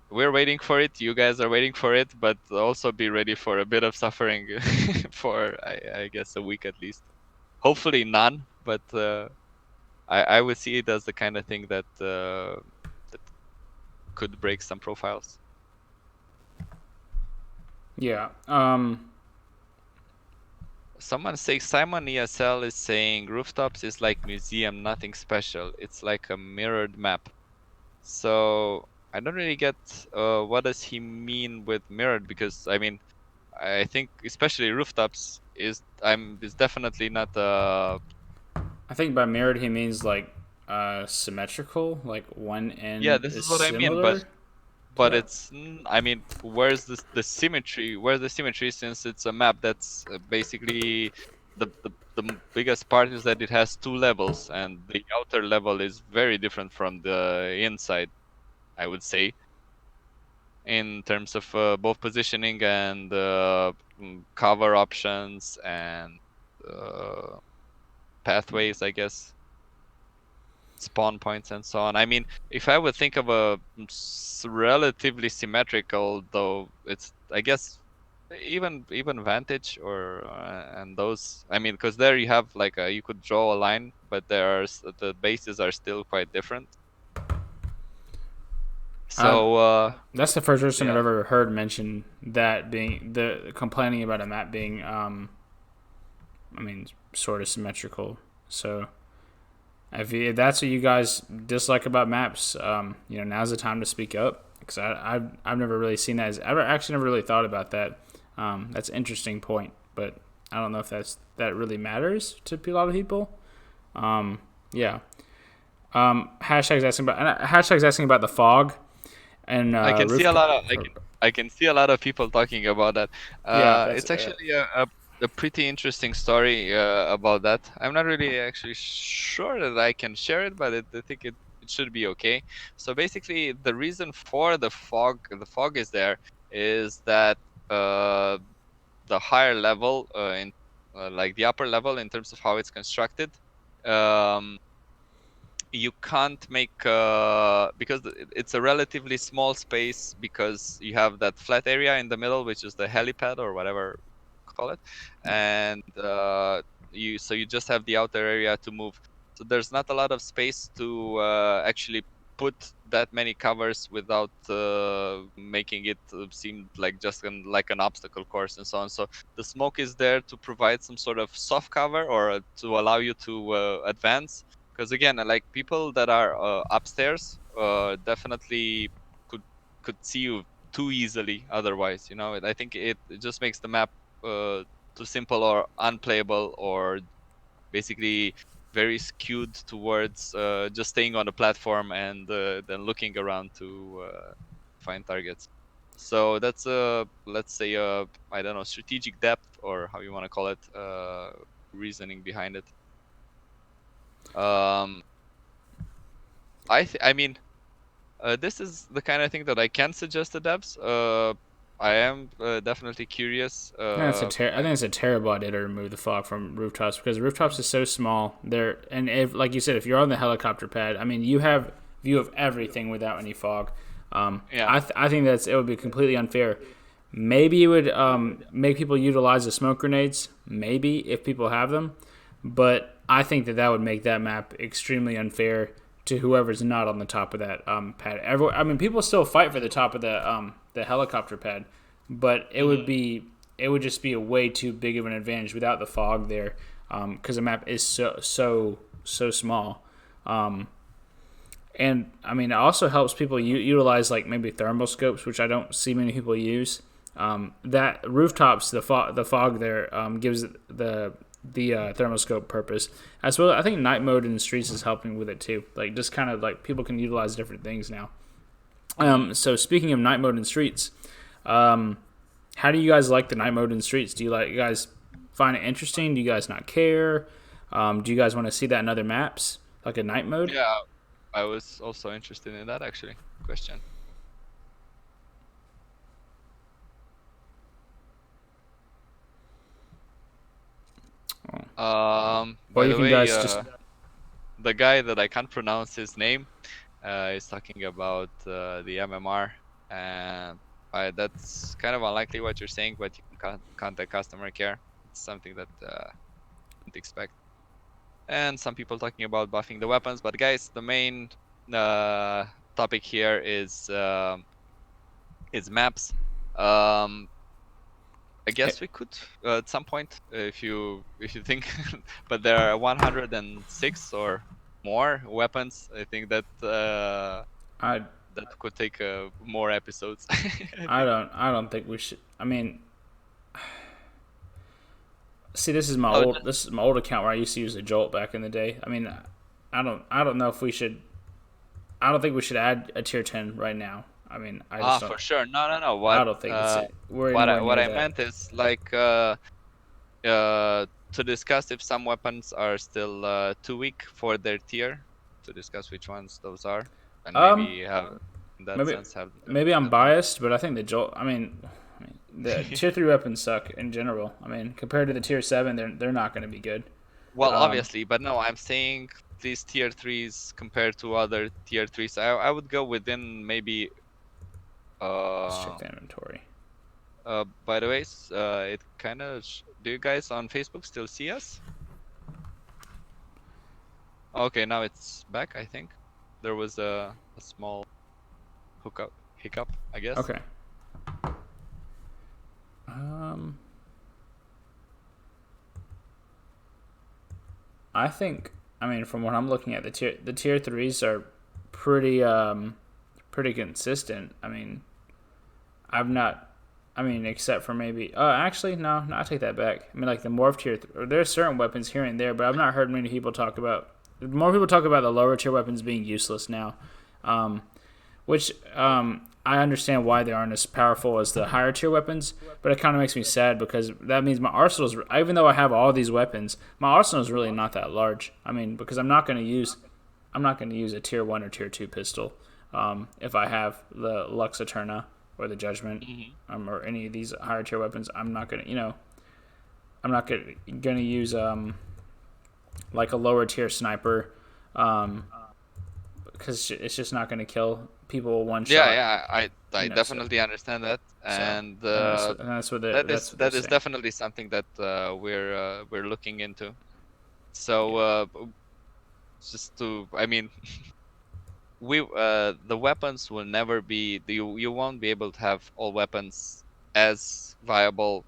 we're waiting for it. You guys are waiting for it, but also be ready for a bit of suffering for I guess a week at least. Hopefully none, but I would see it as the kind of thing that that could break some profiles.
Yeah.
Someone say Simon ESL is saying rooftops is like museum, nothing special. It's like a mirrored map. So I don't really get what does he mean with mirrored, because I mean I think especially rooftops is definitely not
I think by mirrored he means like symmetrical, like one
yeah,
end
this
is
is what I mean, but
similar to that.
it's I mean, where's the symmetry? Where's the symmetry, since it's a map that's basically the biggest part is that it has two levels, and the outer level is very different from the inside, I would say, in terms of both positioning and cover options and pathways, I guess, spawn points and so on. I mean, if I would think of a relatively symmetrical, though, it's I guess even Vantage or and those. I mean, because there you have like you could draw a line, but the bases are still quite different. So
That's the first person I've
yeah.
ever heard mention that being the complaining about a map being, I mean, sort of symmetrical. So if that's what you guys dislike about maps, now's the time to speak up, because I've never really seen that. I've actually never really thought about that. That's an interesting point, but I don't know if that really matters to a lot of people. Yeah. Hashtags asking about the fog. And
I can see a lot of I can see a lot of people talking about that.
Yeah,
It's actually a pretty interesting story about that. I'm not really actually sure that I can share it, but I think it it should be okay. So basically, the reason for the fog is there, is that the higher level in like the upper level in terms of how it's constructed, um, you can't make because it's a relatively small space, because you have that flat area in the middle, which is the helipad or whatever you call it, and you just have the outer area to move. So there's not a lot of space to actually put that many covers without making it seem like just like an obstacle course and so on. So the smoke is there to provide some sort of soft cover, or to allow you to advance, because again, like people that are upstairs definitely could see you too easily otherwise. I think it just makes the map too simple or unplayable, or basically very skewed towards just staying on the platform and then looking around to find targets. So that's let's say I don't know, strategic depth, or how you want to call it, reasoning behind it. I mean, this is the kind of thing that I can suggest to devs. I am definitely curious.
I think it's a terrible idea to remove the fog from rooftops, because rooftops is so small. And if, like you said, if you're on the helicopter pad, I mean, you have view of everything without any fog.
Yeah.
I think it would be completely unfair. Maybe it would make people utilize the smoke grenades. Maybe if people have them, but I think that would make that map extremely unfair to whoever's not on the top of that pad. I mean, people still fight for the top of the helicopter pad, but it would just be a way too big of an advantage without the fog there, because the map is so small. And I mean, it also helps people utilize like maybe thermal scopes, which I don't see many people use. That rooftops, the fog there gives the thermoscope purpose as well. I think night mode in the streets is helping with it too. Like just kind of like people can utilize different things now. So speaking of night mode in streets, how do you guys like the night mode in streets? Do you guys find it interesting? Do you guys not care? Do you guys want to see that in other maps, like a night mode?
Yeah, I was also interested in that actually. Question. By the way, the guy that I can't pronounce his name is talking about the MMR, and that's kind of unlikely what you're saying, but you can contact customer care. It's something that didn't expect. And some people talking about buffing the weapons, but guys, the main topic here is maps. I guess we could at some point, if you think, but there are 106 or more weapons. I think that that could take more episodes.
I don't think we should. I mean, see, this is my old account where I used to use a Jolt back in the day. I mean, I don't know if we should. I don't think we should add a tier 10 right now. I mean, I just don't.
For sure. No.
I don't think it's
what I meant is like to discuss if some weapons are still too weak for their tier, to discuss which ones those are, and maybe have in that sense have.
Maybe I'm biased, but I think the Jolt. I mean, the tier 3 weapons suck in general. I mean, compared to the tier 7, they're not going to be good.
Well, obviously, but no, I'm saying these tier 3s compared to other tier 3s. I would go within maybe.
Let's check the inventory.
By the way, it kind of. Do you guys on Facebook still see us? Okay, now it's back. I think there was a small hiccup, I guess.
Okay. I think. I mean, from what I'm looking at, the tier 3s are pretty consistent. I mean, except for maybe. Actually, no, I take that back. I mean, like the morph tier. There's certain weapons here and there, but I've not heard many people talk about. More people talk about the lower tier weapons being useless now, which I understand why they aren't as powerful as the higher tier weapons. But it kind of makes me sad because that means my arsenal's. Even though I have all these weapons, my arsenal is really not that large. I mean, because I'm not going to use. I'm not going to use a tier 1 or tier 2 pistol. If I have the Lux Eterna or the Judgment, or any of these higher tier weapons, I'm not going to, I'm not going to use like a lower tier sniper, because it's just not going to kill people one
Yeah,
shot.
yeah, I
So
definitely understand that, and
that's what
that
that's
is
what they're
that is
saying.
definitely something that we're looking into. So
Yeah,
just to, I mean, the weapons will never be, you won't be able to have all weapons as viable,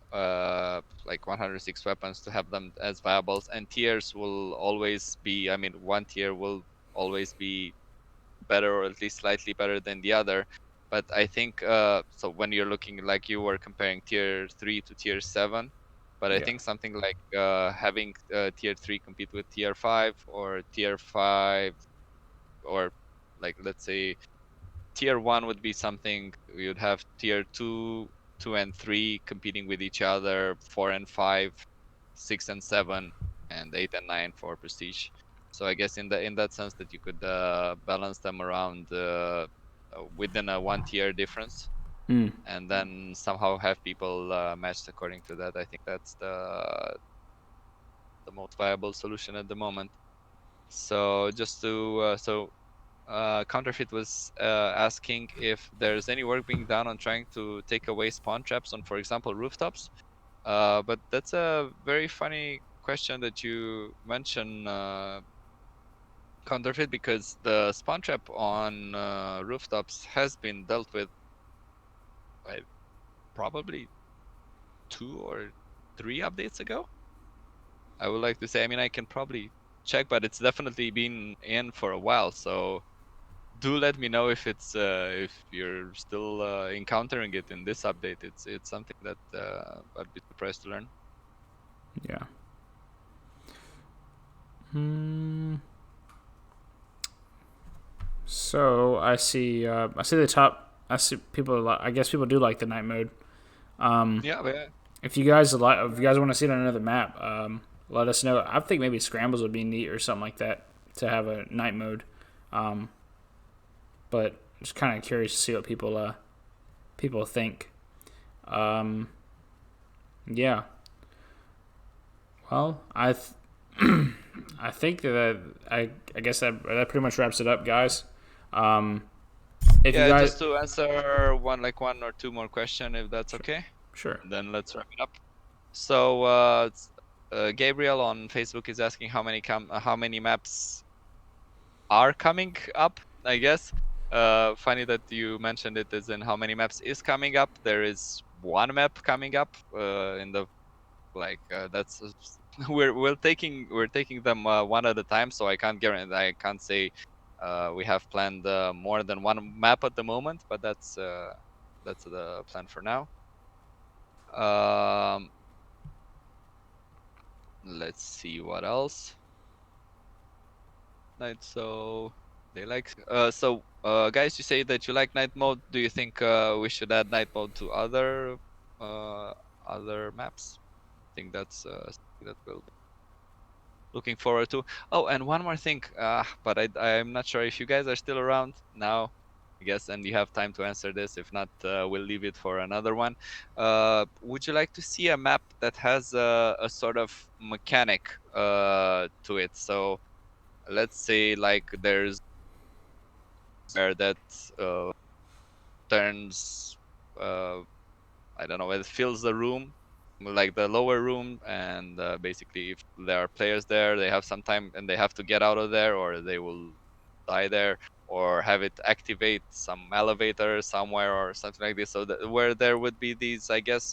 like 106 weapons to have them as viables, and tiers will always be, I mean, one tier will always be better, or at least slightly better than the other. But I think so when you're looking, like you were comparing tier 3 to tier 7, but I
yeah,
think something like having tier 3 compete with tier 5, or tier 5, or like, let's say tier 1 would be something, you'd have tier 2, 2 and 3 competing with each other, 4 and 5, 6 and 7, and 8 and 9 for prestige. So I guess in that sense that you could balance them around within a 1 tier difference,
mm.
and then somehow have people matched according to that. I think that's the most viable solution at the moment. So just to Counterfeit was asking if there's any work being done on trying to take away spawn traps on, for example, rooftops. But that's a very funny question that you mention, Counterfeit, because the spawn trap on rooftops has been dealt with by probably 2 or 3 updates ago. I would like to say, I mean, I can probably check, but it's definitely been in for a while. So do let me know if you're still encountering it in this update. It's something that I'd be surprised to learn.
Yeah. Hmm. So I see the top. I see people. I guess people do like the night mode.
Yeah, but
If you guys want to see it on another map, let us know. I think maybe scrambles would be neat or something like that to have a night mode. Um, but just kind of curious to see what people think. Um, yeah. Well, I think that I guess that pretty much wraps it up, guys. Um, if you
yeah,
guys
just to answer one or two more question, if that's
sure,
okay,
sure.
then let's wrap it up. So Gabriel on Facebook is asking how many maps are coming up, I guess. Funny that you mentioned it, as in how many maps is coming up. There is one map coming up in the, like that's we're taking them one at a time, so I can't say we have planned more than one map at the moment, but that's the plan for now. Um, let's see what else. Night, so they like guys, you say that you like night mode. Do you think we should add night mode to uh other maps? I think that's something that we'll be looking forward to. Oh, and one more thing, but I'm not sure if you guys are still around now, I guess, and you have time to answer this. If not, we'll leave it for another one. Would you like to see a map that has a sort of mechanic to it? So let's say like there's where that uh, turns I don't know, it fills the room, like the lower room, and basically if there are players there, they have some time and they have to get out of there, or they will die there, or have it activate some elevator somewhere or something like this, so that where there would be these, I guess,